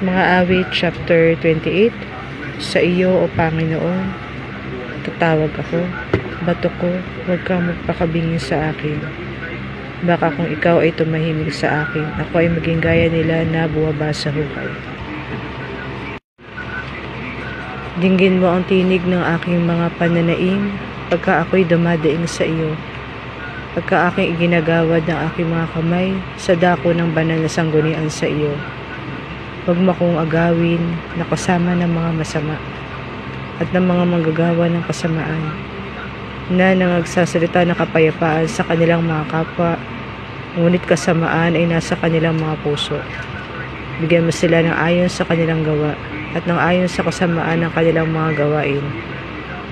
Mga awit chapter 28. Sa iyo, O Panginoon, tatawag ako. Bato ko, huwag kang magpakabingi sa akin. Baka kung ikaw ay tumahimik sa akin, ako ay maging gaya nila na buwaba sa hukay. Dinggin mo ang tinig ng aking mga pananaim, pagka ako'y dumadaing sa iyo. Pagka aking iginagawad ng aking mga kamay, sa dako ng banal na sanggunian sa iyo. Huwag mo akong agawin na kasama ng mga masama at ng mga manggagawa ng kasamaan na nangagsasalita ng kapayapaan sa kanilang mga kapwa, ngunit kasamaan ay nasa kanilang mga puso. Bigyan mo sila ng ayon sa kanilang gawa at ng ayon sa kasamaan ng kanilang mga gawain.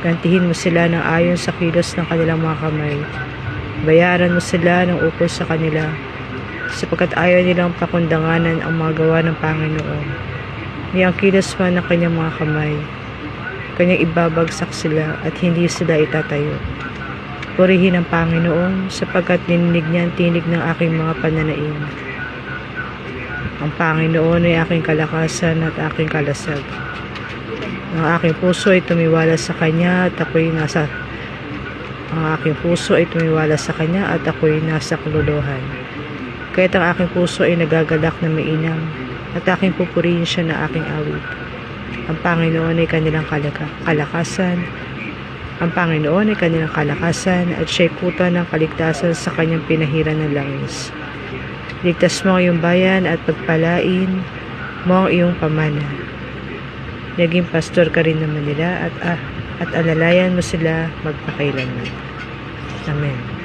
Gantihin mo sila ng ayon sa kilos ng kanilang mga kamay. Bayaran mo sila ng ukol sa kanila, sapagkat ayaw nilang pakundanganan ang mga gawa ng Panginoon. Ni ang kilos man ng kanyang mga kamay, kanyang ibabagsak sila at hindi sila itatayo. Purihin ang Panginoon, sapagkat nininig niya ang tinig ng aking mga pananaim. Ang Panginoon ay aking kalakasan at aking kalasag. Ang aking puso ay tumiwala sa Kanya at ako'y nasa kaluluhan. Kaya't ang aking puso ay nagagalak na mainam at aking pupurihin siya na aking awit. Ang Panginoon ay kanilang kalakasan. Ang Panginoon ay kanilang kalakasan at siya'y kuta ng kaligtasan sa kanyang pinahiran ng langis. Ligtas mo ang iyong bayan at pagpalain mo ang iyong pamana. Naging pastor ka rin naman nila at alalayan mo sila magpakailanman. Amen.